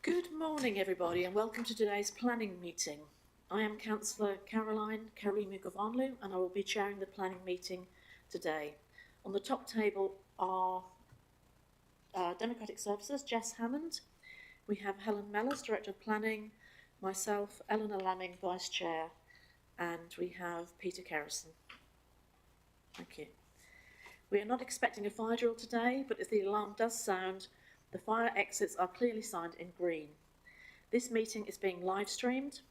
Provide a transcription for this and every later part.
Good morning, everybody, and welcome to today's planning meeting. I am Councillor Caroline Karimu-Govanlu, and I will be chairing the planning meeting today. On the top table are Democratic Services, Jess Hammond. We have Helen Mellors, Director of Planning, myself, Eleanor Lamming, Vice Chair, and we have Peter Kerrison. Thank you. We are not expecting a fire drill today, but if the alarm does sound, the fire exits are clearly signed in green. This meeting is being live streamed.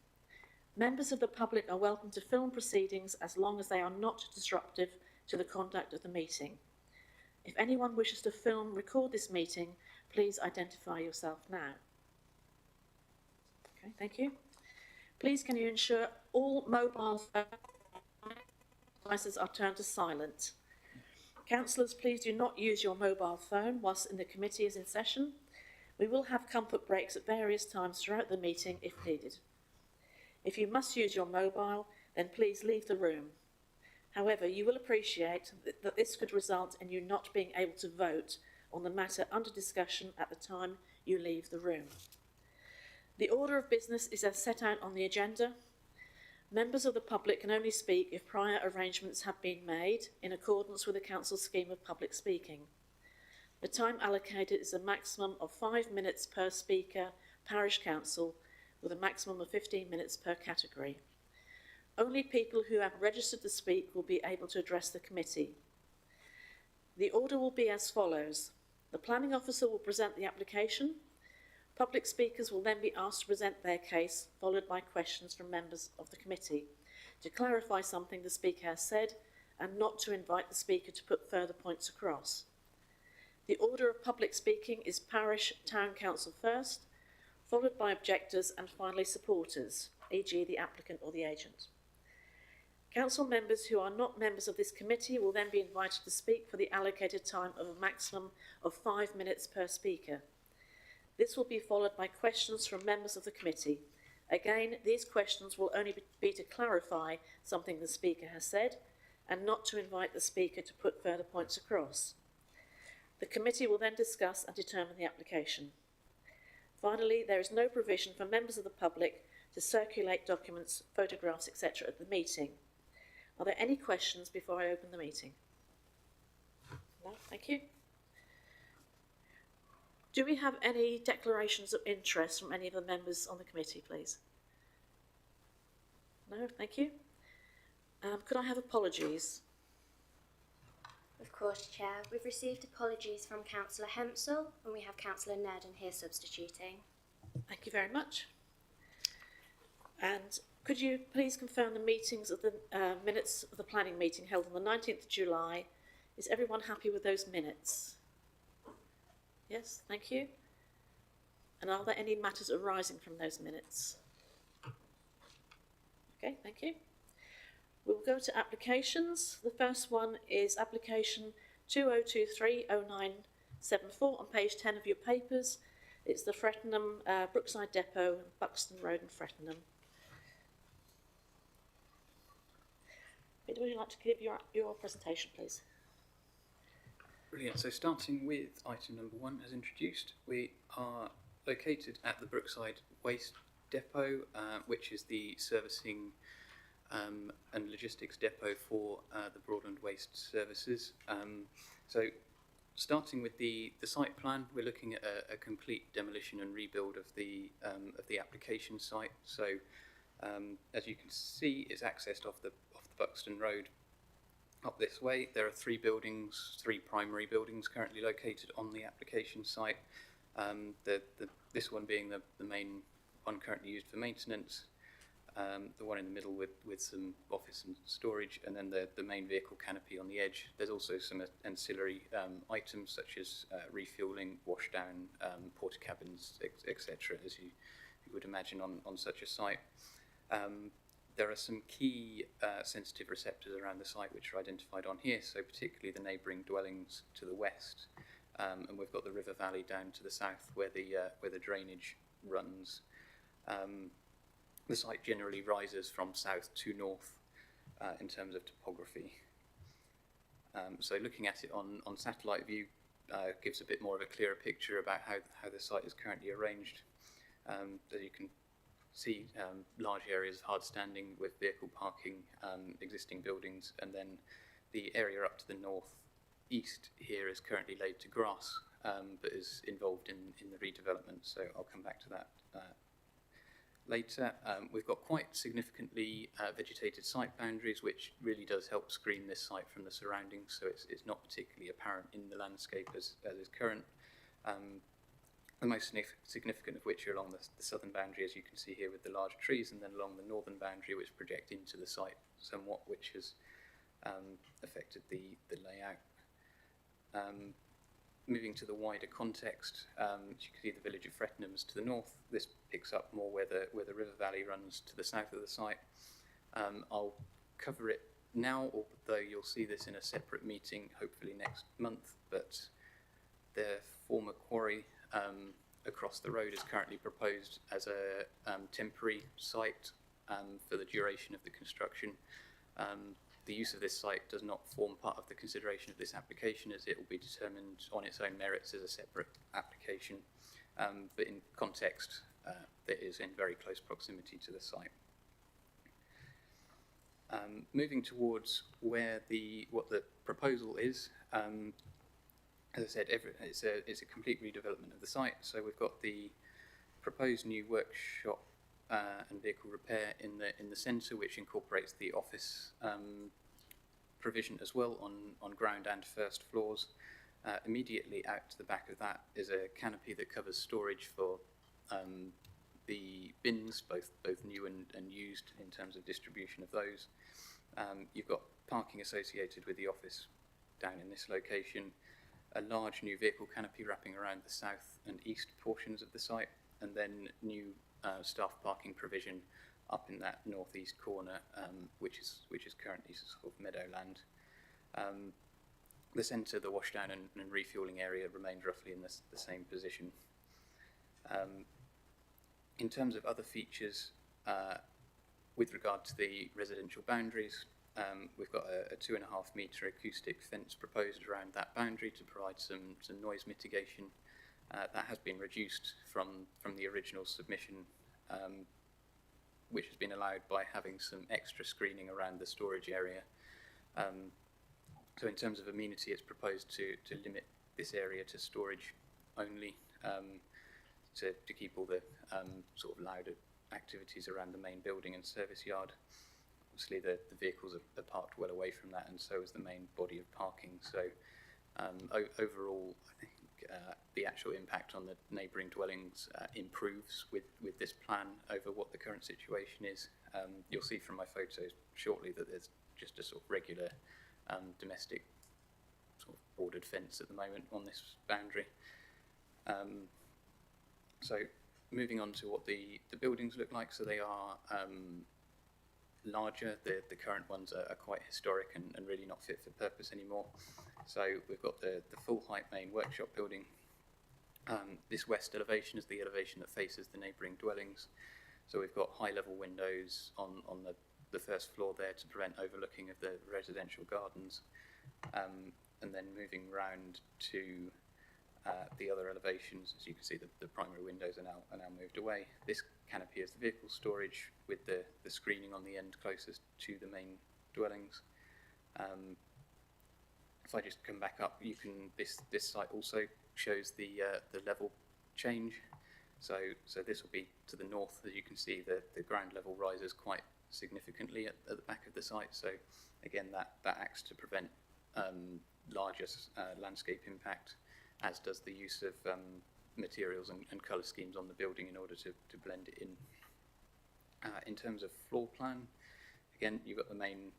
Members of the public are welcome to film proceedings as long as they are not disruptive to the conduct of the meeting. If anyone wishes to record this meeting, please identify yourself now. Okay, thank you. Please can you ensure all mobile devices are turned to silent. Councillors, please do not use your mobile phone whilst the committee is in session. We will have comfort breaks at various times throughout the meeting if needed. If you must use your mobile, then please leave the room. However, you will appreciate that this could result in you not being able to vote on the matter under discussion at the time you leave the room. The order of business is as set out on the agenda. Members of the public can only speak if prior arrangements have been made in accordance with the Council's scheme of public speaking. The time allocated is a maximum of 5 minutes per speaker, parish council, with a maximum of 15 minutes per category. Only people who have registered to speak will be able to address the committee. The order will be as follows. The planning officer will present the application. Public speakers will then be asked to present their case, followed by questions from members of the committee to clarify something the speaker has said and not to invite the speaker to put further points across. The order of public speaking is parish town council first, followed by objectors and finally supporters, e.g. the applicant or the agent. Council members who are not members of this committee will then be invited to speak for the allocated time of a maximum of 5 minutes per speaker. This will be followed by questions from members of the committee. Again, these questions will only be to clarify something the speaker has said and not to invite the speaker to put further points across. The committee will then discuss and determine the application. Finally, there is no provision for members of the public to circulate documents, photographs, etc. at the meeting. Are there any questions before I open the meeting? No, thank you. Do we have any declarations of interest from any of the members on the committee, please? No, thank you. Could I have apologies? Of course, Chair. We've received apologies from Councillor Hempsall and we have Councillor Nedden here substituting. Thank you very much. And could you please confirm the meetings of the minutes of the planning meeting held on the 19th of July? Is everyone happy with those minutes? Yes, thank you. And are there any matters arising from those minutes? Okay, thank you. We'll go to applications. The first one is application 2023-0974 on page 10 of your papers. It's the Frettenham, Brookside Depot, Buxton Road and Frettenham. Would you like to give your presentation, please? Brilliant. So starting with item number 1 as introduced, we are located at the Brookside Waste Depot, which is the servicing and logistics depot for the Broadland Waste Services. So starting with the site plan, we're looking at a complete demolition and rebuild of the application site. So as you can see, it's accessed off the Buxton Road. Up this way, there are 3 primary buildings currently located on the application site. This one being the main one currently used for maintenance, the one in the middle with some office and storage, and then the main vehicle canopy on the edge. There's also some ancillary items such as refuelling, washdown, porta cabins, etc., as you would imagine on such a site. There are some key sensitive receptors around the site which are identified on here, so particularly the neighbouring dwellings to the west, and we've got the river valley down to the south where the drainage runs. The site generally rises from south to north in terms of topography. So looking at it on satellite view gives a bit more of a clearer picture about how the site is currently arranged. As you can see, large areas of hard standing with vehicle parking, existing buildings, and then the area up to the north east here is currently laid to grass, but is involved in the redevelopment, so I'll come back to that later. We've got quite significantly vegetated site boundaries, which really does help screen this site from the surroundings, so it's not particularly apparent in the landscape as is current. The most significant of which are along the southern boundary, as you can see here with the large trees, and then along the northern boundary, which project into the site somewhat, which has affected the layout. Moving to the wider context, as you can see the village of Frettenham's to the north. This picks up more where the river valley runs to the south of the site. I'll cover it now, although you'll see this in a separate meeting, hopefully next month, but the former quarry across the road is currently proposed as a temporary site for the duration of the construction. The use of this site does not form part of the consideration of this application, as it will be determined on its own merits as a separate application, but in context that is in very close proximity to the site. Moving towards what the proposal is, as I said, it's a complete redevelopment of the site. So we've got the proposed new workshop and vehicle repair in the centre, which incorporates the office provision as well on ground and first floors. Immediately out to the back of that is a canopy that covers storage for the bins, both new and used, in terms of distribution of those. You've got parking associated with the office down in this location, a large new vehicle canopy wrapping around the south and east portions of the site, and then new staff parking provision up in that northeast corner, which is currently sort of meadowland. The centre, the washdown and refuelling area remained roughly in the same position. In terms of other features, with regard to the residential boundaries, we've got a 2.5 metre acoustic fence proposed around that boundary to provide some noise mitigation. That has been reduced from the original submission, which has been allowed by having some extra screening around the storage area. So in terms of amenity, it's proposed to limit this area to storage only, to keep all the sort of louder activities around the main building and service yard. Obviously the vehicles are parked well away from that, and so is the main body of parking. So overall, I think the actual impact on the neighbouring dwellings improves with this plan over what the current situation is. You'll see from my photos shortly that there's just a sort of regular domestic sort of bordered fence at the moment on this boundary. So moving on to what the buildings look like. So they are larger. The current ones are quite historic and really not fit for purpose anymore. So we've got the full height main workshop building. This west elevation is the elevation that faces the neighbouring dwellings. So we've got high level windows on the first floor there to prevent overlooking of the residential gardens. And then moving round to the other elevations, as you can see, the primary windows are now moved away. This canopy is the vehicle storage with the screening on the end closest to the main dwellings. If I just come back up, you can this site also shows the level change. So this will be to the north. As you can see, the ground level rises quite significantly at the back of the site. So again, that acts to prevent larger landscape impact, as does the use of materials and colour schemes on the building in order to blend it in. In terms of floor plan, again, you've got the main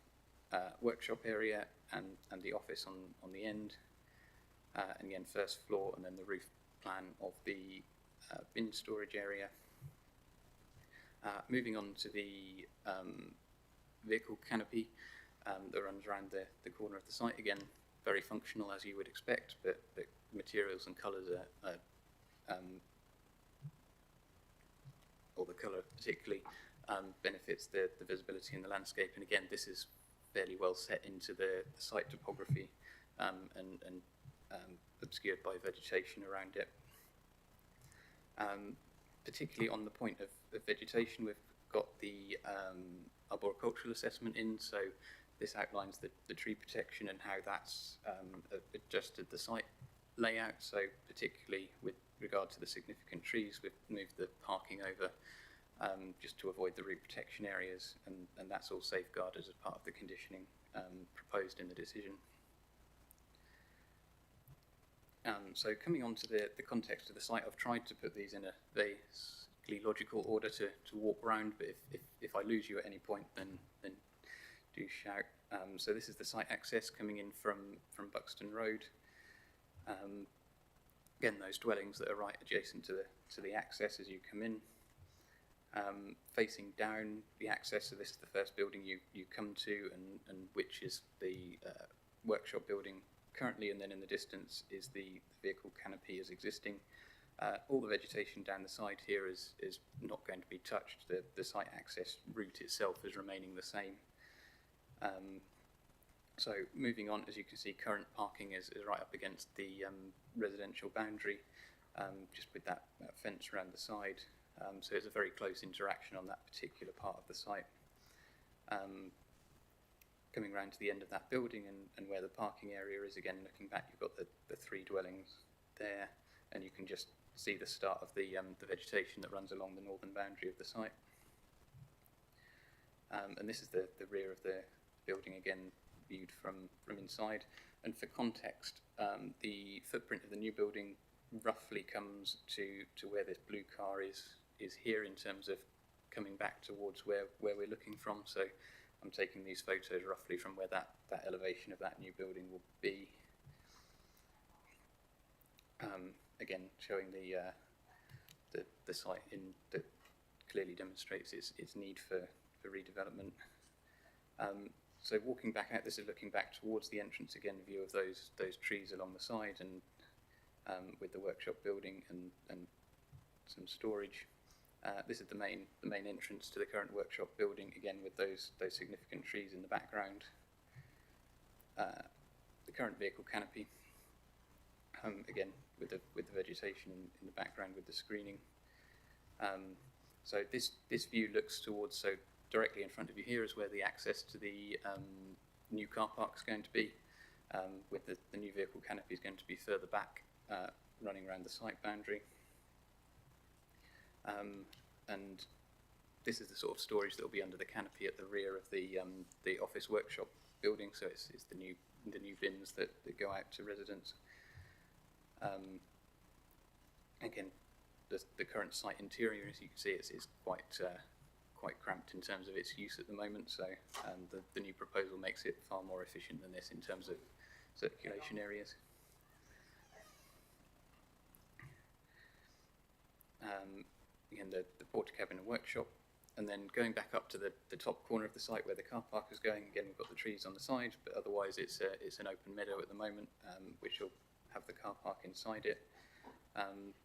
workshop area and the office on the end, and again, first floor, and then the roof plan of the bin storage area. Moving on to the vehicle canopy that runs around the corner of the site. Again, very functional as you would expect, but materials and colours are or the colour particularly benefits the visibility in the landscape. And again, this is fairly well set into the site topography and obscured by vegetation around it. particularly on the point of vegetation, we've got the arboricultural assessment in, so this outlines the tree protection and how that's adjusted the site layout. So particularly with regard to the significant trees, we've moved the parking over just to avoid the root protection areas, and that's all safeguarded as part of the conditioning proposed in the decision. So coming on to the context of the site, I've tried to put these in a vaguely logical order to walk around, but if I lose you at any point, then do shout. So this is the site access coming in from Buxton Road. Again, those dwellings that are right adjacent to the access as you come in. Facing down the access, so this is the first building you come to, and which is the workshop building currently, and then in the distance is the vehicle canopy as existing. All the vegetation down the side here is not going to be touched. The site access route itself is remaining the same. So moving on, as you can see, current parking is right up against the residential boundary, just with that fence around the side. So it's a very close interaction on that particular part of the site. Coming round to the end of that building and where the parking area is, again looking back, you've got the three dwellings there, and you can just see the start of the vegetation that runs along the northern boundary of the site. And this is the rear of the building, again viewed from inside. And for context, the footprint of the new building roughly comes to where this blue car is here in terms of coming back towards where we're looking from. So I'm taking these photos roughly from where that elevation of that new building will be. Again, showing the site that clearly demonstrates its need for redevelopment. So walking back out, this is looking back towards the entrance, again, view of those trees along the side, and with the workshop building and some storage. This is the main entrance to the current workshop building, again with those significant trees in the background. The current vehicle canopy, again with the vegetation in the background with the screening. So this view looks towards, so directly in front of you here is where the access to the new car park is going to be, with the new vehicle canopy is going to be further back, running around the site boundary. And this is the sort of storage that will be under the canopy at the rear of the office workshop building. So it's the new bins that go out to residents. Again, the current site interior, as you can see, is quite cramped in terms of its use at the moment. So the new proposal makes it far more efficient than this in terms of circulation areas. Again, the porter cabin and workshop, and then going back up to the top corner of the site where the car park is going. Again, we've got the trees on the side, but otherwise it's an open meadow at the moment, which will have the car park inside it.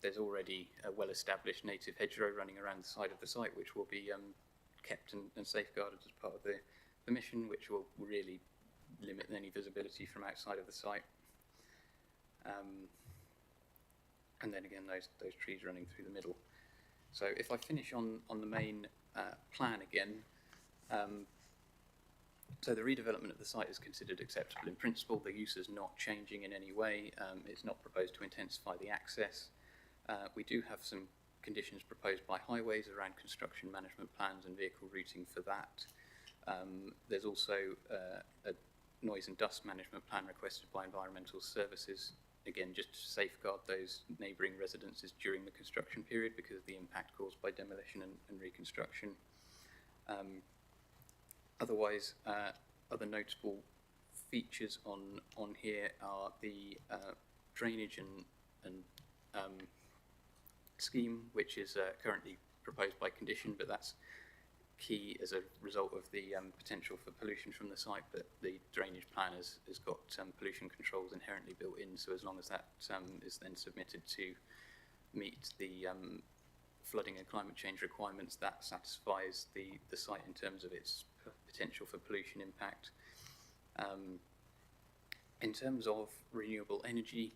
There's already a well-established native hedgerow running around the side of the site, which will be kept and safeguarded as part of the mission, which will really limit any visibility from outside of the site. And then again, those trees running through the middle. So if I finish on the main plan again, so the redevelopment of the site is considered acceptable in principle. The use is not changing in any way. It's not proposed to intensify the access. We do have some conditions proposed by Highways around construction management plans and vehicle routing for that. There's also a noise and dust management plan requested by Environmental Services, again just to safeguard those neighbouring residences during the construction period because of the impact caused by demolition and reconstruction. Otherwise, other notable features on here are the drainage and scheme, which is currently proposed by condition, but that's key as a result of the potential for pollution from the site. But the drainage plan has got pollution controls inherently built in, so as long as that is then submitted to meet the flooding and climate change requirements, that satisfies the site in terms of its potential for pollution impact. In terms of renewable energy,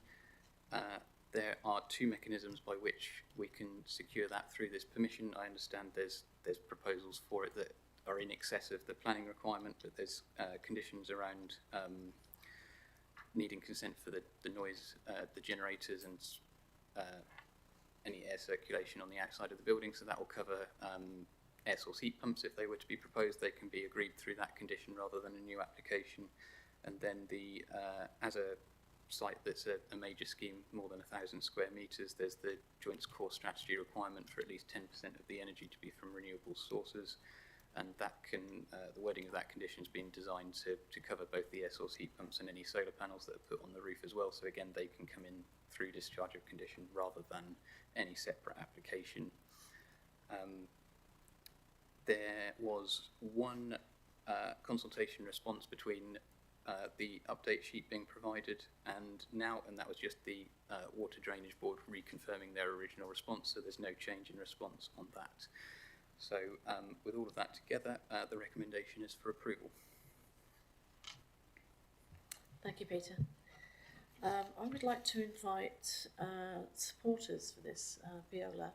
There are two mechanisms by which we can secure that through this permission. I understand there's proposals for it that are in excess of the planning requirement, but there's conditions around needing consent for the noise, the generators, and any air circulation on the outside of the building. So that will cover air source heat pumps if they were to be proposed. They can be agreed through that condition rather than a new application. And then the as a site that's a major scheme, more than 1,000 square metres, there's the Joint Core Strategy requirement for at least 10% of the energy to be from renewable sources, and that can the wording of that condition has been designed to cover both the air source heat pumps and any solar panels that are put on the roof as well. So again, they can come in through discharge of condition rather than any separate application. There was one consultation response between the update sheet being provided and now, and that was just the Water Drainage Board reconfirming their original response, so there's no change in response on that. So with all of that together, the recommendation is for approval. Thank you, Peter. I would like to invite supporters for this viola.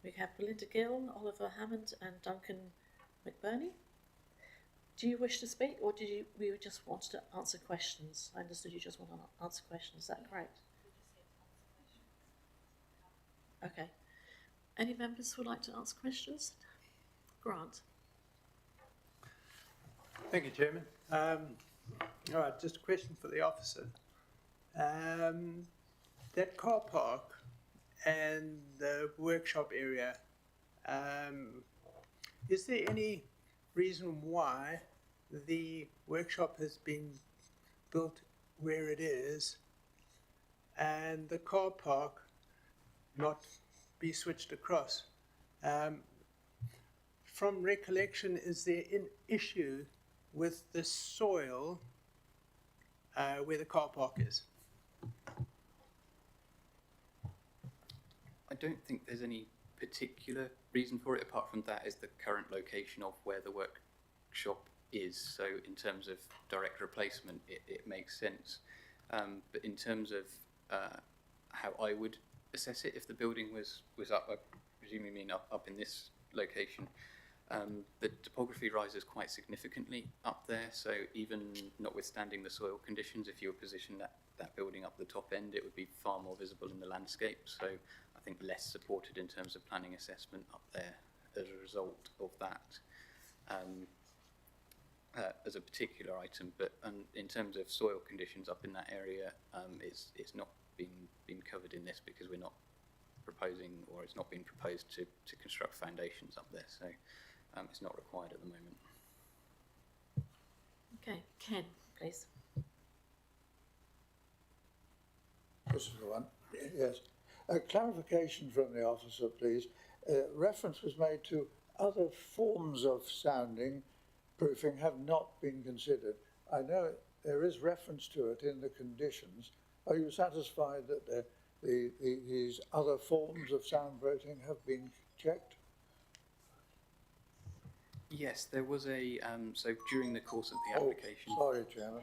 We have Belinda Gill, Oliver Hammond and Duncan McBurney. Do you wish to speak, or did we just want to answer questions? I understood you just want to answer questions, is that correct? Okay. Any members who would like to ask questions? Grant. Thank you, Chairman. All right, just a question for the officer. That car park and the workshop area, is there any reason why the workshop has been built where it is and the car park not be switched across? From recollection, is there an issue with the soil where the car park is? I don't think there's any particular reason for it, apart from that is the current location of where the workshop is. So in terms of direct replacement, it makes sense. But in terms of how I would assess it, if the building was up, I presume you mean up in this location, the topography rises quite significantly up there. So even notwithstanding the soil conditions, if you were positioned that building up the top end, it would be far more visible in the landscape. So I think less supported in terms of planning assessment up there as a result of that as a particular item. But in terms of soil conditions up in that area, it's not been covered in this because we're not proposing, or it's not been proposed to construct foundations up there. So it's not required at the moment. Okay, Ken, please. This is the one. Yes. A clarification from the officer, please. Reference was made to other forms of sounding proofing have not been considered. I know there is reference to it in the conditions. Are you satisfied that these other forms of soundproofing have been checked? Yes, there was a so during the course of the application. Oh, sorry, Chairman.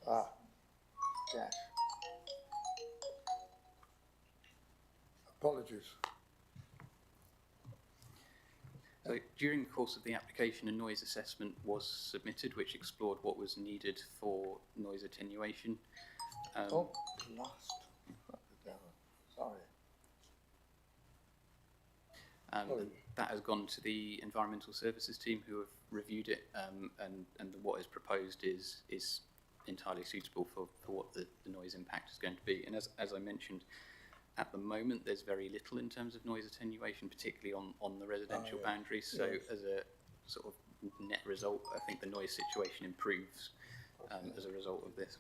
Ah, yes. Apologies. So during the course of the application, a noise assessment was submitted, which explored what was needed for noise attenuation. Last. Sorry. And that has gone to the environmental services team, who have reviewed it, and what is proposed is entirely suitable for what the noise impact is going to be. And as I mentioned, at the moment there's very little in terms of noise attenuation, particularly on the residential boundaries. So as a sort of net result, I think the noise situation improves as a result of this.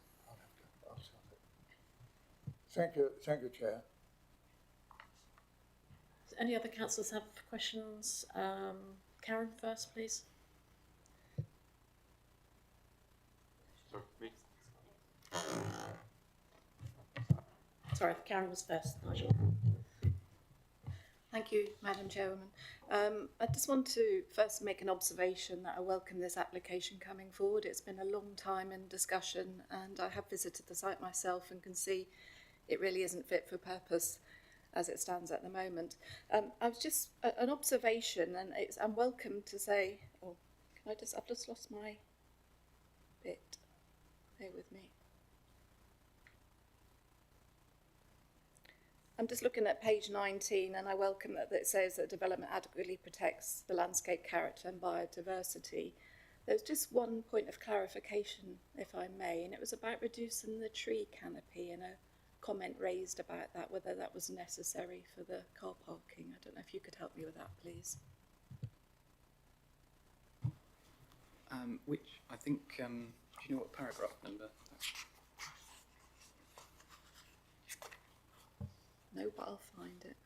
Thank you, Chair. Does any other councillors have questions? Karen first, please. Sorry, Karen was first, Nigel. Thank you, Madam Chairwoman. I just want to first make an observation that I welcome this application coming forward. It's been a long time in discussion, and I have visited the site myself and can see it really isn't fit for purpose as it stands at the moment. I was just an observation, and I'm welcome to say, oh, I've just lost my bit. Bear with me. I'm just looking at page 19, and I welcome that it says that development adequately protects the landscape character and biodiversity. There's just one point of clarification, if I may, and it was about reducing the tree canopy, and a comment raised about that, whether that was necessary for the car parking. I don't know if you could help me with that, please. Which I think, do you know what paragraph number? No, but I'll find it.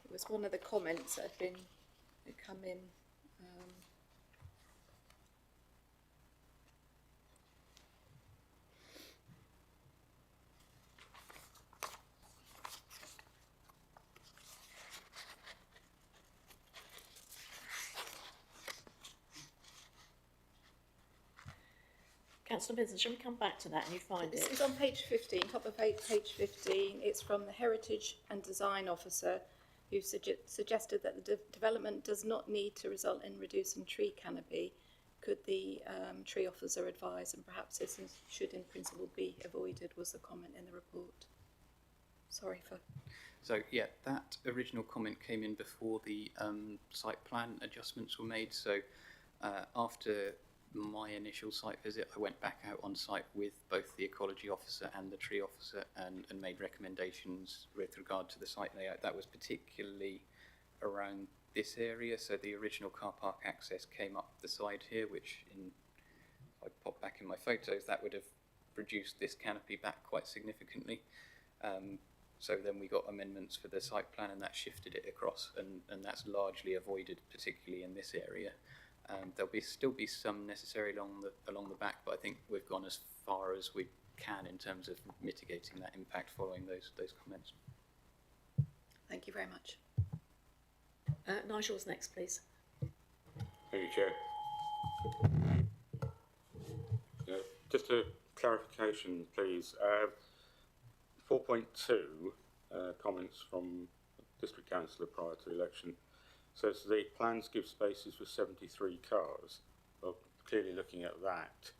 It was one of the comments that had come in. Councillor Vincent, shall we come back to that and you find This it? is on page 15, top of page 15. It's from the Heritage and Design Officer, who suggested that the development does not need to result in reducing tree canopy. Could the tree officer advise, and perhaps this should in principle be avoided, was the comment in the report. Sorry for... So yeah, that original comment came in before the site plan adjustments were made. So after my initial site visit, I went back out on site with both the ecology officer and the tree officer and made recommendations with regard to the site layout. That was particularly around this area. So the original car park access came up the side here, which if I pop back in my photos, that would have reduced this canopy back quite significantly. So then we got amendments for the site plan, and that shifted it across, and that's largely avoided, particularly in this area. There'll still be some necessary along the back, but I think we've gone as far as we can in terms of mitigating that impact following those comments. Thank you very much. Nigel's next, please. Thank you, Chair. Just a clarification, please. 4.2, comments from District Councillor prior to the election, says the plans give spaces for 73 cars. Well, clearly looking at that,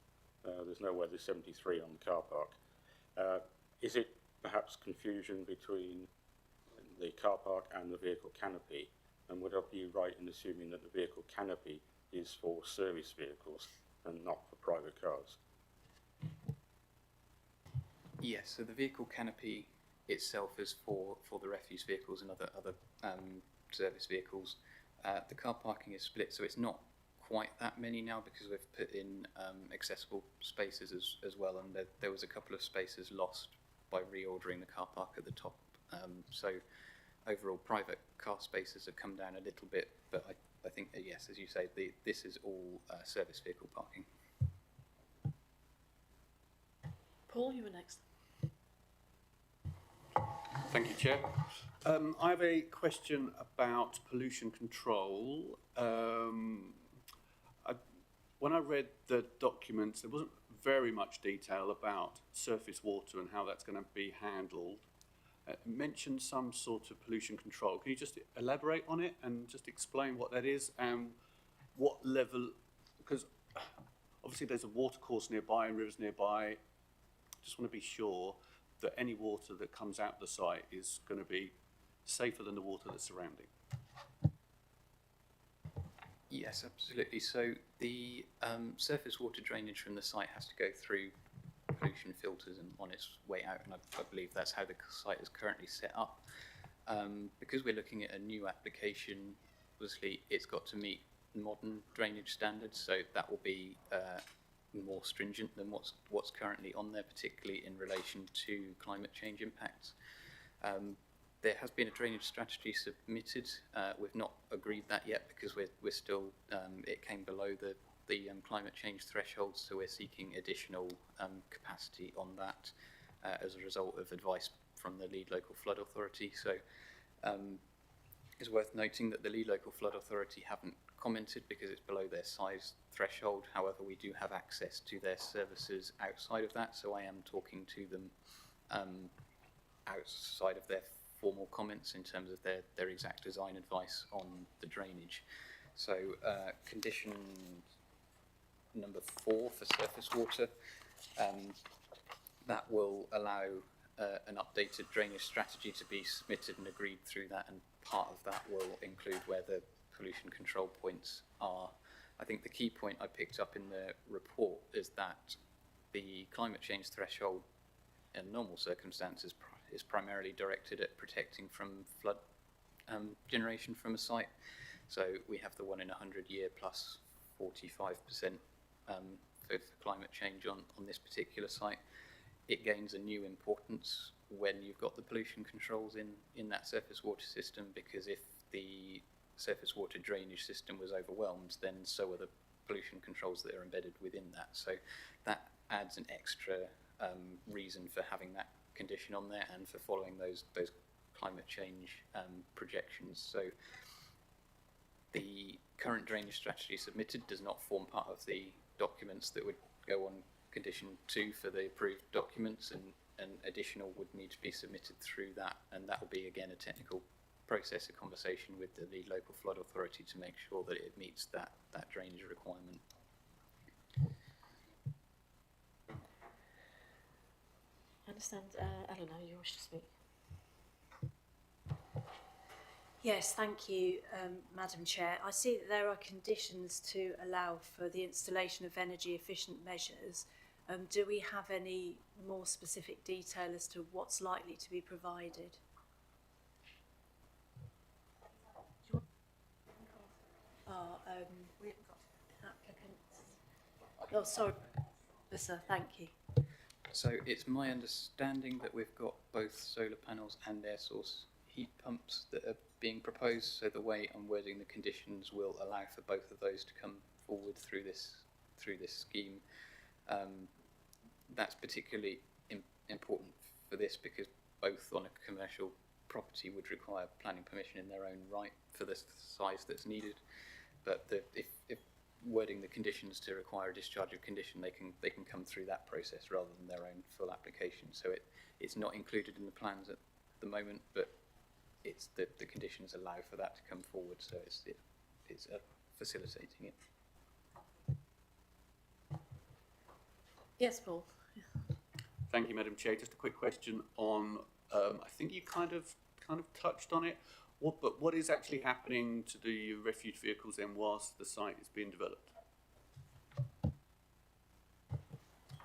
there's nowhere there's 73 on the car park. Is it perhaps confusion between the car park and the vehicle canopy? And would I be right in assuming that the vehicle canopy is for service vehicles and not for private cars? Yes, so the vehicle canopy itself is for the refuse vehicles and other service vehicles. The car parking is split, so it's not quite that many now because we've put in accessible spaces as well, and there was a couple of spaces lost by reordering the car park at the top. So overall private car spaces have come down a little bit, but I think, yes, as you say, this is all service vehicle parking. Paul, you were next. Thank you, Chair. I have a question about pollution control. When I read the documents, there wasn't very much detail about surface water and how that's going to be handled. It mentioned some sort of pollution control. Can you just elaborate on it and just explain what that is and what level? Because obviously there's a water course nearby and rivers nearby. Just want to be sure that any water that comes out of the site is going to be safer than the water that's surrounding. Yes, absolutely. So the surface water drainage from the site has to go through pollution filters and on its way out, and I believe that's how the site is currently set up. Because we're looking at a new application, obviously it's got to meet modern drainage standards, so that will be more stringent than what's currently on there, particularly in relation to climate change impacts. There has been a drainage strategy submitted. We've not agreed that yet because we're still, it came below the climate change threshold, so we're seeking additional capacity on that as a result of advice from the lead local flood authority. So it's worth noting that the lead local flood authority haven't commented because it's below their size threshold. However, we do have access to their services outside of that, so I am talking to them outside of their formal comments in terms of their exact design advice on the drainage. So condition number 4 for surface water, that will allow an updated drainage strategy to be submitted and agreed through that, and part of that will include where the pollution control points are. I think the key point I picked up in the report is that the climate change threshold in normal circumstances is primarily directed at protecting from flood generation from a site. So we have the 1 in 100 year plus 45% for climate change on this particular site. It gains a new importance when you've got the pollution controls in that surface water system, because if the surface water drainage system was overwhelmed, then so are the pollution controls that are embedded within that. So that adds an extra reason for having that condition on there and for following those climate change projections. So the current drainage strategy submitted does not form part of the documents that would go on condition 2 for the approved documents, and additional would need to be submitted through that, and that will be again a technical process, a conversation with the local flood authority to make sure that it meets that drainage requirement. I understand, Eleanor, you wish to speak. Yes, thank you, Madam Chair. I see that there are conditions to allow for the installation of energy efficient measures. Do we have any more specific detail as to what's likely to be provided? Applicants. Oh, sorry, sir, thank you. So it's my understanding that we've got both solar panels and air source heat pumps that are being proposed, so the way I'm wording the conditions will allow for both of those to come forward through this scheme. That's particularly important for this because both on a commercial property would require planning permission in their own right for the size that's needed, but if wording the conditions to require a discharge of condition, they can come through that process rather than their own full application. So it's not included in the plans at the moment, but it's the conditions allow for that to come forward, so it's facilitating it. Yes, Paul. Thank you, Madam Chair. Just a quick question on, I think you kind of touched on it. What is actually happening to the refuge vehicles then whilst the site is being developed?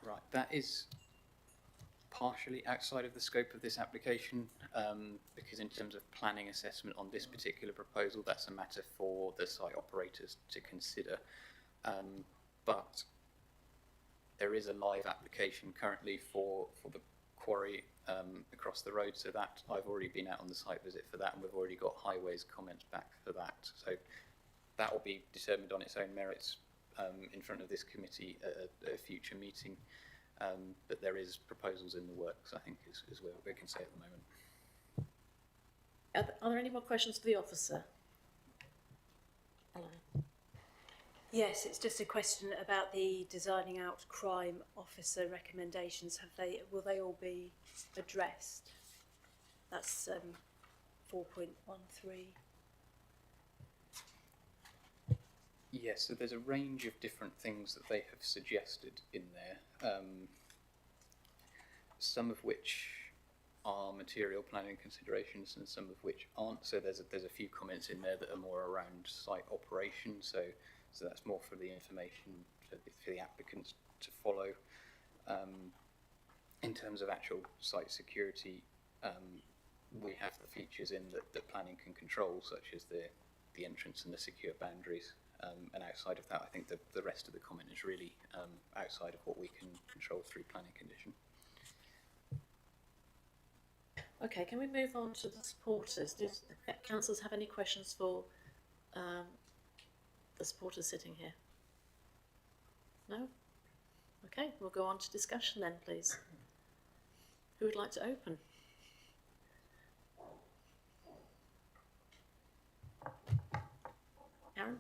Right, that is partially outside of the scope of this application, because in terms of planning assessment on this particular proposal, that's a matter for the site operators to consider. But there is a live application currently for the quarry across the road, so that I've already been out on the site visit for that, and we've already got highways comments back for that. So that will be determined on its own merits in front of this committee at a future meeting. But there is proposals in the works, I think, is what we can say at the moment. Are there any more questions for the officer? Eleanor. Yes, it's just a question about the designing out crime officer recommendations. Will they all be addressed? That's 4.13. Yes, so there's a range of different things that they have suggested in there, some of which are material planning considerations and some of which aren't. So there's a few comments in there that are more around site operation, so that's more for the information for the applicants to follow. In terms of actual site security, we have the features in that planning can control, such as the entrance and the secure boundaries. And outside of that, I think the rest of the comment is really outside of what we can control through planning condition. Okay, can we move on to the supporters? Do the councillors have any questions for the supporters sitting here? No? Okay, we'll go on to discussion then, please. Who would like to open? Aaron?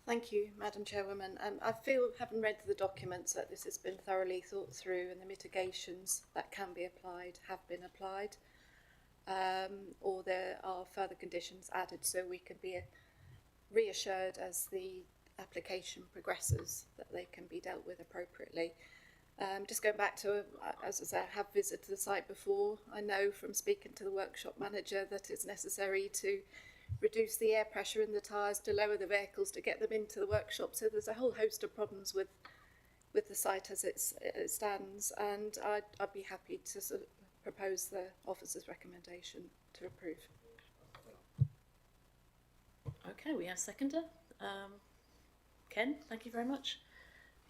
Thank you, Madam Chairwoman. I feel, having read the documents, that this has been thoroughly thought through and the mitigations that can be applied have been applied, or there are further conditions added so we can be reassured as the application progresses that they can be dealt with appropriately. Just going back to, as I say, I have visited the site before. I know from speaking to the workshop manager that it's necessary to reduce the air pressure in the tyres, to lower the vehicles, to get them into the workshop. So there's a whole host of problems with the site as it stands, and I'd be happy to sort of propose the officer's recommendation to approve. Okay, we have seconder. Ken, thank you very much.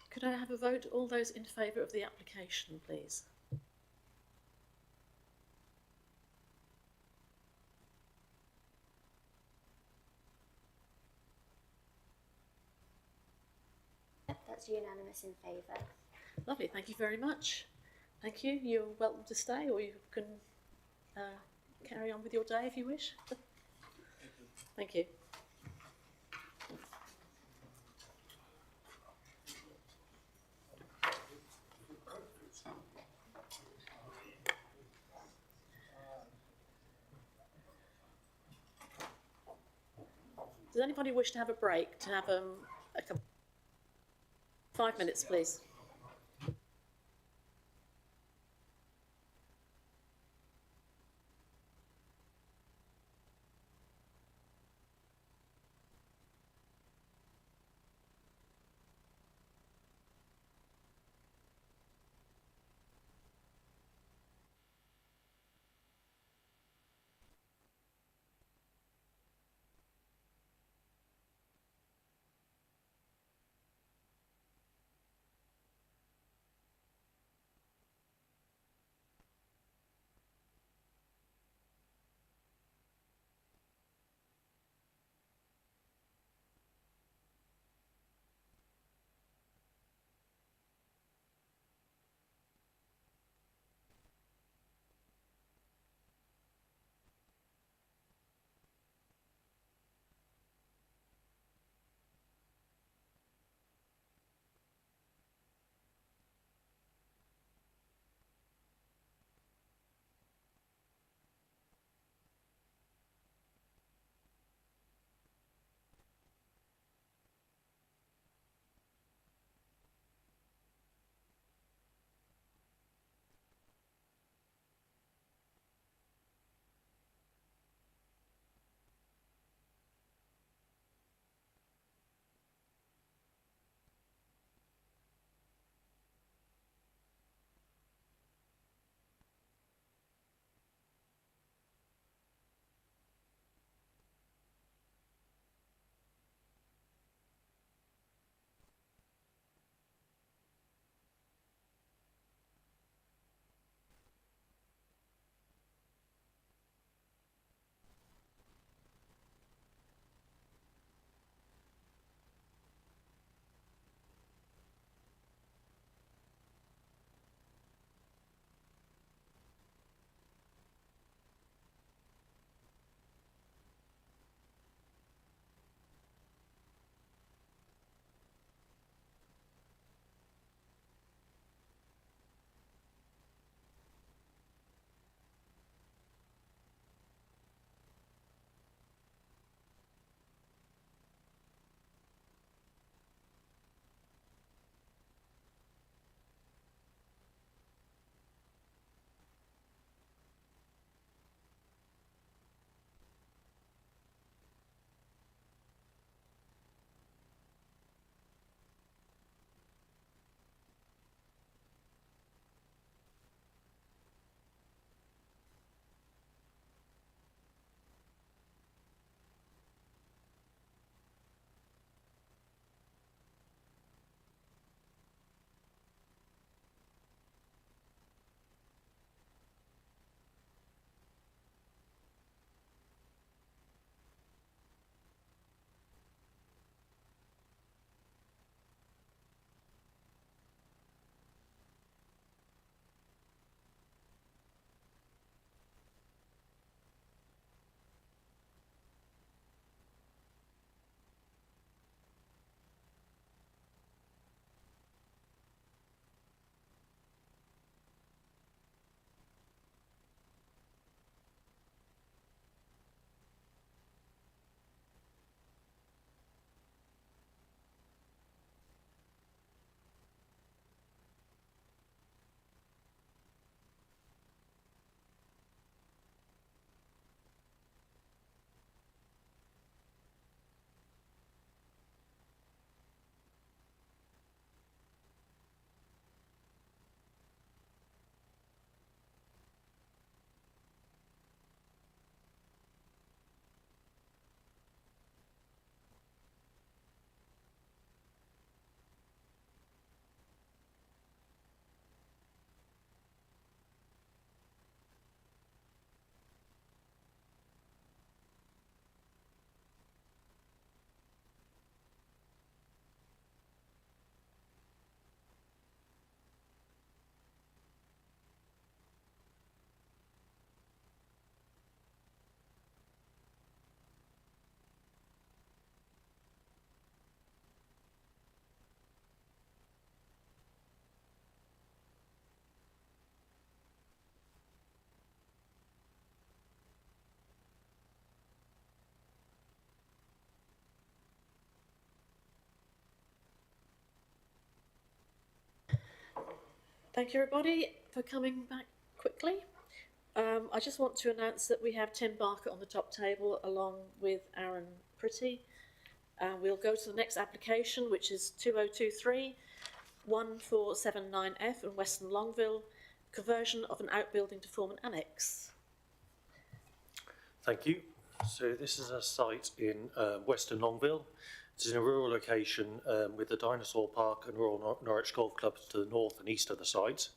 Could I have a vote? All those in favour of the application, please. Yep, that's unanimous in favour. Lovely, thank you very much. Thank you. You're welcome to stay, or you can carry on with your day if you wish. Thank you. Does anybody wish to have a break? To have a 5 minutes, please. Thank you, everybody, for coming back quickly. I just want to announce that we have Tim Barker on the top table along with Aaron Pretty. We'll go to the next application, which is 2023 1479F in Western Longville, conversion of an outbuilding to form an annex. Thank you. So this is a site in Western Longville. It's in a rural location with the Dinosaur Park and Royal Norwich Golf Clubs to the north and east of the site.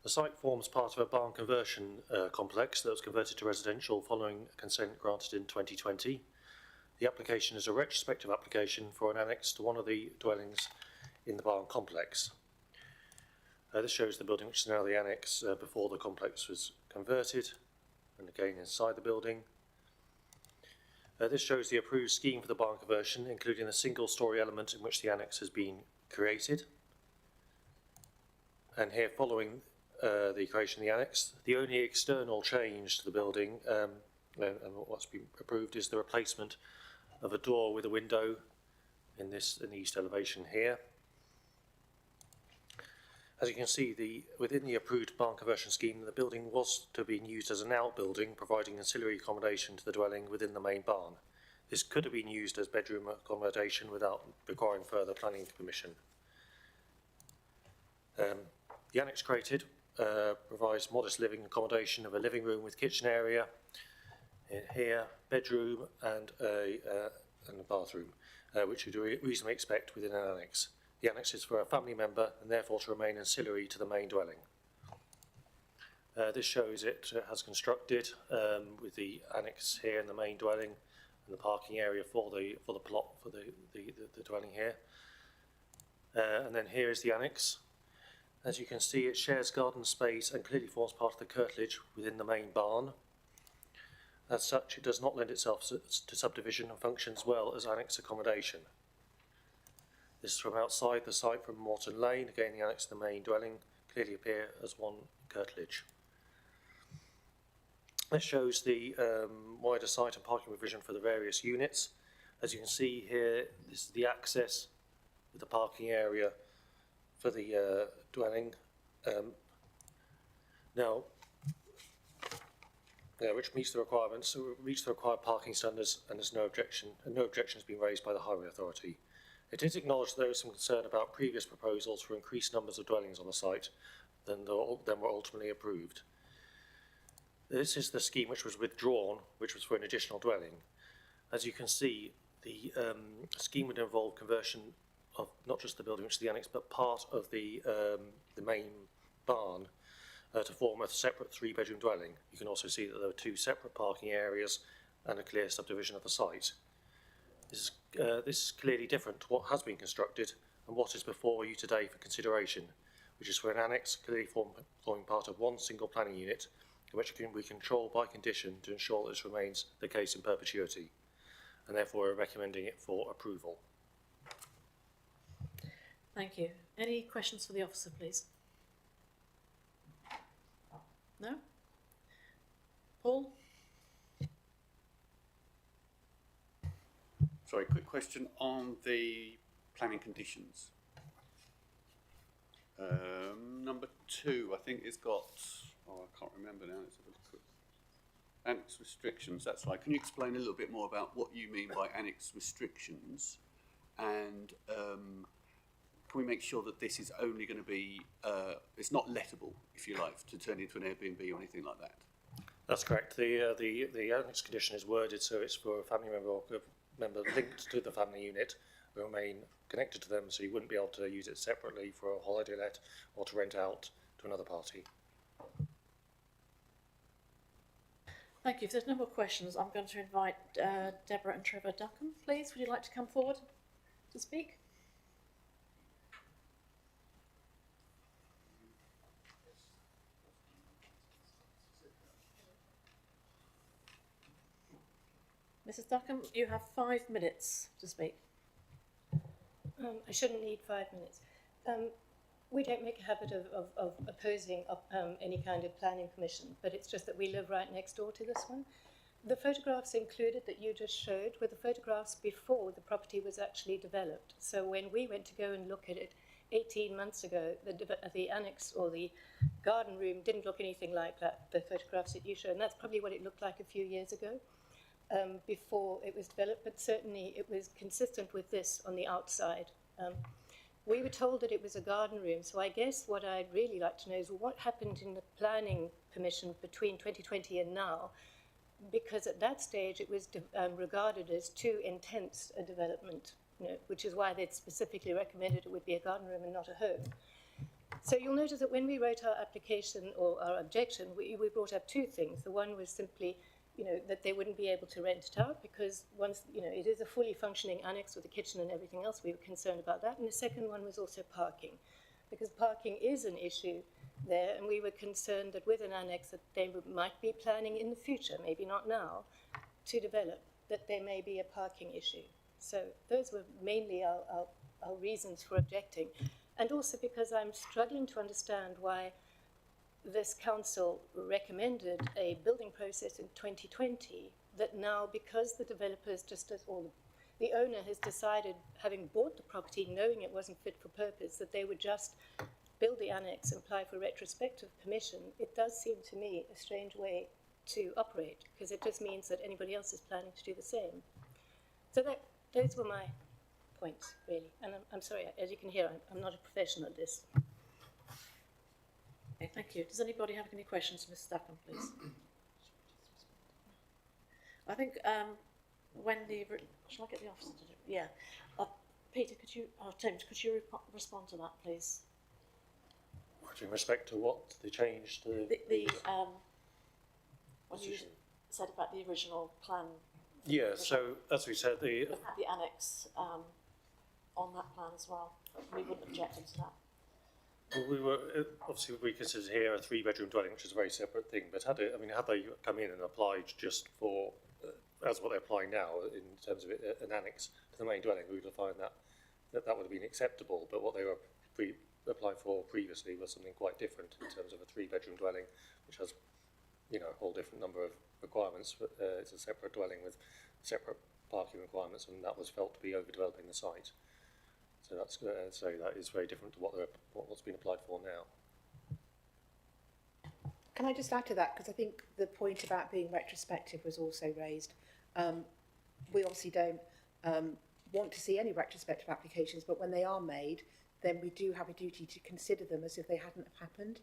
The site forms part of a barn conversion complex that was converted to residential following consent granted in 2020. The application is a retrospective application for an annex to one of the dwellings in the barn complex. This shows the building, which is now the annex before the complex was converted, and again inside the building. This shows the approved scheme for the barn conversion, including the single-storey element in which the annex has been created. And here, following the creation of the annex, the only external change to the building and what's been approved is the replacement of a door with a window in the east elevation here. As you can see, within the approved barn conversion scheme, the building was to be used as an outbuilding, providing ancillary accommodation to the dwelling within the main barn. This could have been used as bedroom accommodation without requiring further planning permission. The annex created provides modest living accommodation of a living room with kitchen area in here, bedroom and a bathroom, which you'd reasonably expect within an annex. The annex is for a family member and therefore to remain ancillary to the main dwelling. This shows it has constructed with the annex here in the main dwelling and the parking area for the plot for the dwelling here. And then here is the annex. As you can see, it shares garden space and clearly forms part of the curtilage within the main barn. As such, it does not lend itself to subdivision and functions well as annex accommodation. This is from outside the site from Morton Lane. Again, the annex to the main dwelling clearly appear as one curtilage. This shows the wider site and parking provision for the various units. As you can see here, this is the access with the parking area for the dwelling. Which meets the requirements, so it meets the required parking standards, and there's no objection, and no objection has been raised by the Highway Authority. It is acknowledged there is some concern about previous proposals for increased numbers of dwellings on the site than were ultimately approved. This is the scheme which was withdrawn, which was for an additional dwelling. As you can see, the scheme would involve conversion of not just the building, which is the annex, but part of the main barn to form a separate 3-bedroom dwelling. You can also see that there are 2 separate parking areas and a clear subdivision of the site. This is clearly different to what has been constructed and what is before you today for consideration, which is for an annex clearly forming part of one single planning unit, which can be controlled by condition to ensure that this remains the case in perpetuity, and therefore we're recommending it for approval. Thank you. Any questions for the officer, please? No? Paul? Sorry, quick question on the planning conditions. Number 2, I think it's got, I can't remember now, let's have a look. Annex restrictions, that's right. Can you explain a little bit more about what you mean by annex restrictions? And can we make sure that this is only going to be, it's not lettable, if you like, to turn into an Airbnb or anything like that? That's correct. The annex condition is worded so it's for a family member or member linked to the family unit will remain connected to them, so you wouldn't be able to use it separately for a holiday let or to rent out to another party. Thank you. If there's no more questions, I'm going to invite Deborah and Trevor Duckham, please. Would you like to come forward to speak? Mrs. Duckham, you have 5 minutes to speak. I shouldn't need 5 minutes. We don't make a habit of opposing any kind of planning permission, but it's just that we live right next door to this one. The photographs included that you just showed were the photographs before the property was actually developed. So when we went to go and look at it, 18 months ago, the annex or the garden room didn't look anything like that, the photographs that you showed, and that's probably what it looked like a few years ago, before it was developed, but certainly it was consistent with this on the outside. We were told that it was a garden room, so I guess what I'd really like to know is what happened in the planning permission between 2020 and now, because at that stage it was regarded as too intense a development, which is why they'd specifically recommended it would be a garden room and not a home. So you'll notice that when we wrote our application or our objection, we brought up two things. The one was simply, that they wouldn't be able to rent it out because once, it is a fully functioning annex with a kitchen and everything else, we were concerned about that. And the second one was also parking, because parking is an issue there, and we were concerned that with an annex that they might be planning in the future, maybe not now, to develop, that there may be a parking issue. So those were mainly our reasons for objecting. And also because I'm struggling to understand why this council recommended a building process in 2020 that now, because the developers or the owner has decided, having bought the property, knowing it wasn't fit for purpose, that they would just build the annex and apply for retrospective permission. It does seem to me a strange way to operate, because it just means that anybody else is planning to do the same. So those were my points, really. And I'm sorry, as you can hear, I'm not a professional at this. Okay, thank you. Does anybody have any questions for Ms. Stacken, please? I think shall I get the officer to do it? Yeah. Peter, Tim, could you respond to that, please? In respect to what they changed what you said about the original plan. Yeah, so as we said, we had the annex on that plan as well. We wouldn't object to that. Well, we considered here a 3-bedroom dwelling, which is a very separate thing. But had they come in and applied just for, as what they're applying now, in terms of an annex to the main dwelling, we would have found that would have been acceptable. But what they were applied for previously was something quite different in terms of a 3-bedroom dwelling, which has, a whole different number of requirements. It's a separate dwelling with separate parking requirements, and that was felt to be overdeveloping the site. So that is very different to what's been applied for now. Can I just add to that, because I think the point about being retrospective was also raised. We obviously don't want to see any retrospective applications, but when they are made, then we do have a duty to consider them as if they hadn't happened.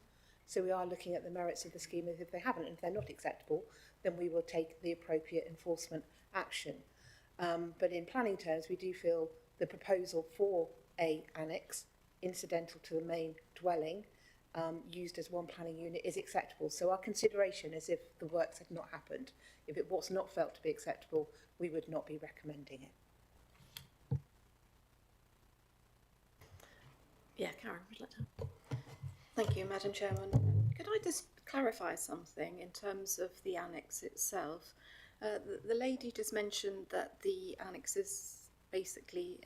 So we are looking at the merits of the scheme as if they haven't, and if they're not acceptable, then we will take the appropriate enforcement action. But in planning terms, we do feel the proposal for a annex incidental to the main dwelling used as one planning unit is acceptable. So our consideration is if the works had not happened. If it was not felt to be acceptable, we would not be recommending it. Yeah, Karen, would you like to? Thank you, Madam Chairman. Could I just clarify something in terms of the annex itself? The lady just mentioned that the annex is basically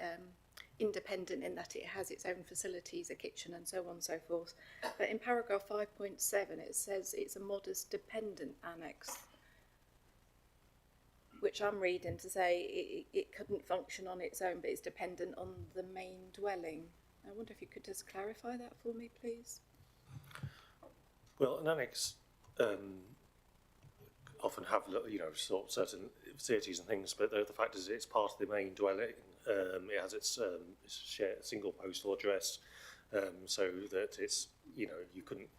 independent in that it has its own facilities, a kitchen and so on and so forth. But in paragraph 5.7 it says it's a modest dependent annex, which I'm reading to say it couldn't function on its own, but it's dependent on the main dwelling. I wonder if you could just clarify that for me, please. Well, an annex often have, sort of certain facilities and things, but the fact is it's part of the main dwelling. It has its single postal address, so that it's, you couldn't,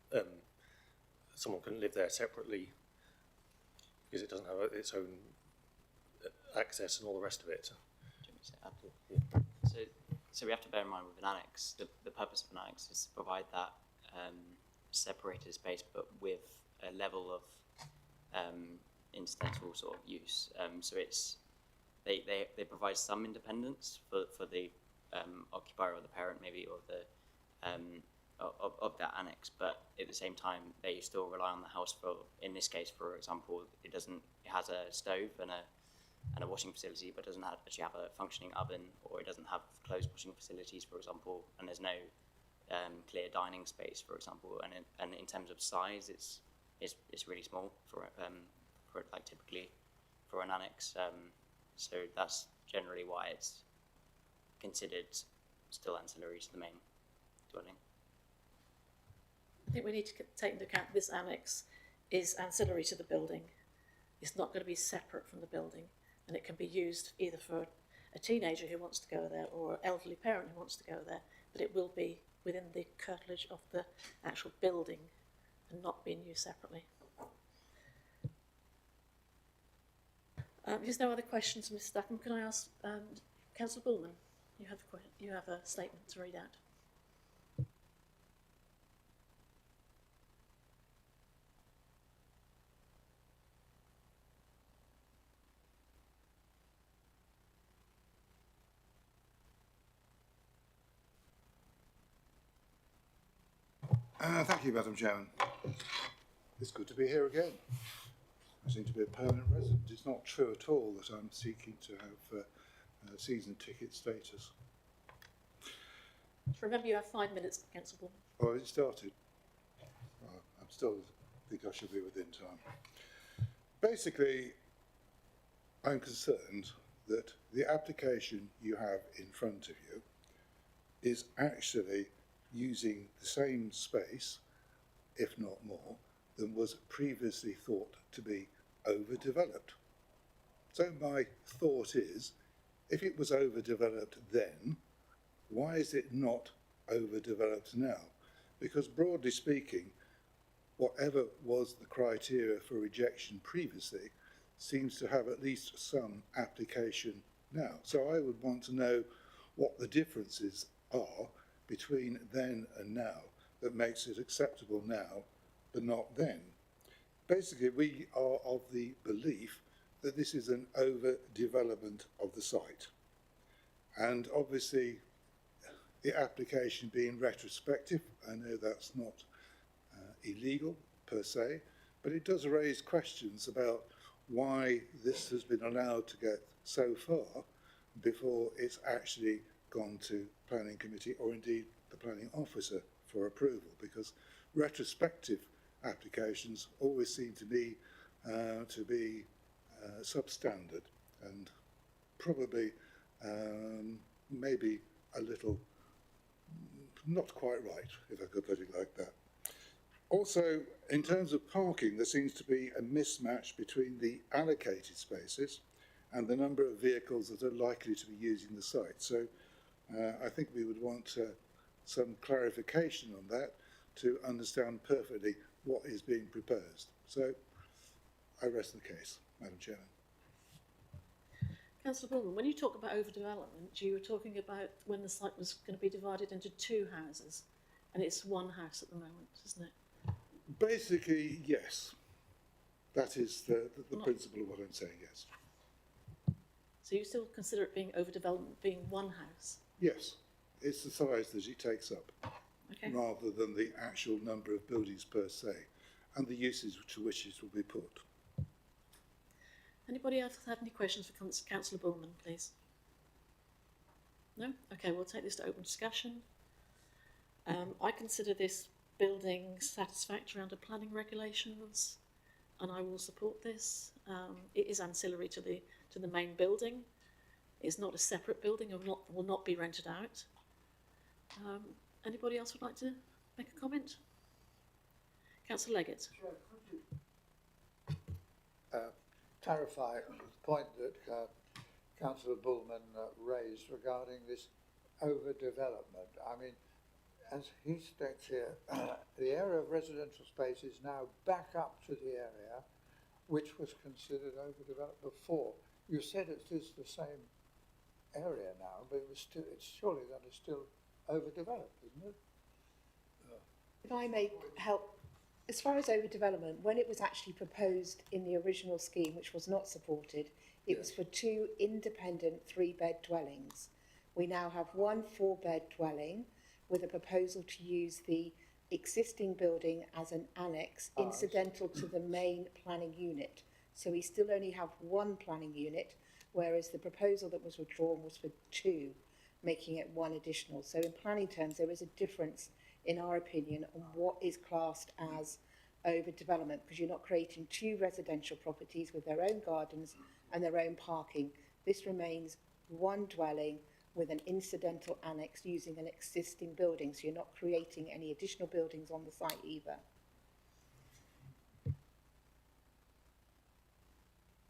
someone couldn't live there separately because it doesn't have its own access and all the rest of it. So we have to bear in mind with an annex, the purpose of an annex is to provide that separated space, but with a level of incidental sort of use. So they provide some independence for the occupier or the parent maybe, or the of that annex, but at the same time they still rely on the house for, in this case, for example, it has a stove and a washing facility, but doesn't actually have a functioning oven, or it doesn't have closed washing facilities, for example, and there's no clear dining space, for example, and in terms of size, it's really small for like typically for an annex. So that's generally why it's considered still ancillary to the main dwelling. I think we need to take into account this annex is ancillary to the building. It's not going to be separate from the building, and it can be used either for a teenager who wants to go there or an elderly parent who wants to go there, but it will be within the curtilage of the actual building and not being used separately. If there's no other questions, Mr. Stackham, can I ask Councillor Bullman? You have a statement to read out. Thank you, Madam Chairman. It's good to be here again. I seem to be a permanent resident. It's not true at all that I'm seeking to have season ticket status. Remember, you have 5 minutes, Councillor Bullman. Oh, has it started? Well, I still think I should be within time. Basically, I'm concerned that the application you have in front of you is actually using the same space, if not more, than was previously thought to be overdeveloped. So my thought is, if it was overdeveloped then, why is it not overdeveloped now? Because broadly speaking, whatever was the criteria for rejection previously seems to have at least some application now. So I would want to know what the differences are between then and now that makes it acceptable now, but not then. Basically, we are of the belief that this is an overdevelopment of the site. And obviously, the application being retrospective, I know that's not illegal per se, but it does raise questions about why this has been allowed to get so far before it's actually gone to planning committee or indeed the planning officer for approval, because retrospective applications always seem to be substandard and probably maybe a little not quite right, if I could put it like that. Also, in terms of parking, there seems to be a mismatch between the allocated spaces and the number of vehicles that are likely to be using the site. So I think we would want some clarification on that to understand perfectly what is being proposed. So I rest the case, Madam Chairman. Councillor Bullman, when you talk about overdevelopment, you were talking about when the site was going to be divided into 2 houses, and it's 1 house at the moment, isn't it? Basically, yes. That is the principle of what I'm saying, yes. So you still consider it being overdevelopment, being 1 house? Yes, it's the size that it takes up, okay, rather than the actual number of buildings per se, and the uses to which it will be put. Anybody else have any questions for Councillor Bullman, please? No? Okay, we'll take this to open discussion. I consider this building satisfactory under planning regulations, and I will support this. It is ancillary to the main building. It's not a separate building and will not be rented out. Anybody else would like to make a comment? Councillor Leggett. Sure, could you clarify the point that Councillor Bullman raised regarding this overdevelopment? I mean, as he states here, the area of residential space is now back up to the area which was considered overdeveloped before. You said it is the same area now, but it's surely that is still overdeveloped, isn't it? If I may help, as far as overdevelopment, when it was actually proposed in the original scheme, which was not supported, it was for 2 independent 3-bed dwellings. We now have 1 4-bed dwelling with a proposal to use the existing building as an annex incidental to the main planning unit. So we still only have 1 planning unit, whereas the proposal that was withdrawn was for 2, making it 1 additional. So in planning terms, there is a difference, in our opinion, on what is classed as overdevelopment, because you're not creating 2 residential properties with their own gardens and their own parking. This remains 1 dwelling with an incidental annex using an existing building. So you're not creating any additional buildings on the site either.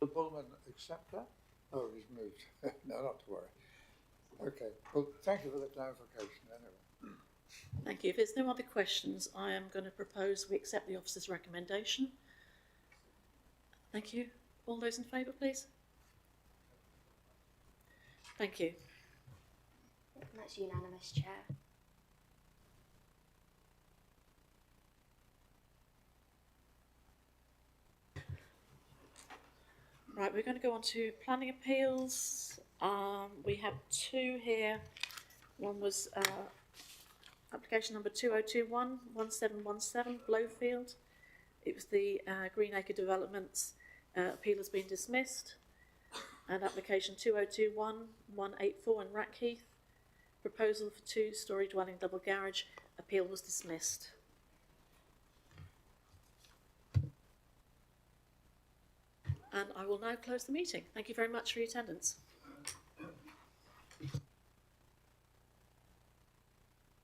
The Bullman accept that? Oh, he's moved. No, not to worry. Okay, well, thank you for the clarification anyway. Thank you. If there's no other questions, I am going to propose we accept the officer's recommendation. Thank you. All those in favour, please? Thank you. That's unanimous, Chair. Right, we're going to go on to planning appeals. We have two here. One was application number 2021-1717, Blowfield. It was the Greenacre Developments appeal has been dismissed. And application 2021-184 in Rackheath, proposal for two-storey dwelling double garage, appeal was dismissed. And I will now close the meeting. Thank you very much for your attendance.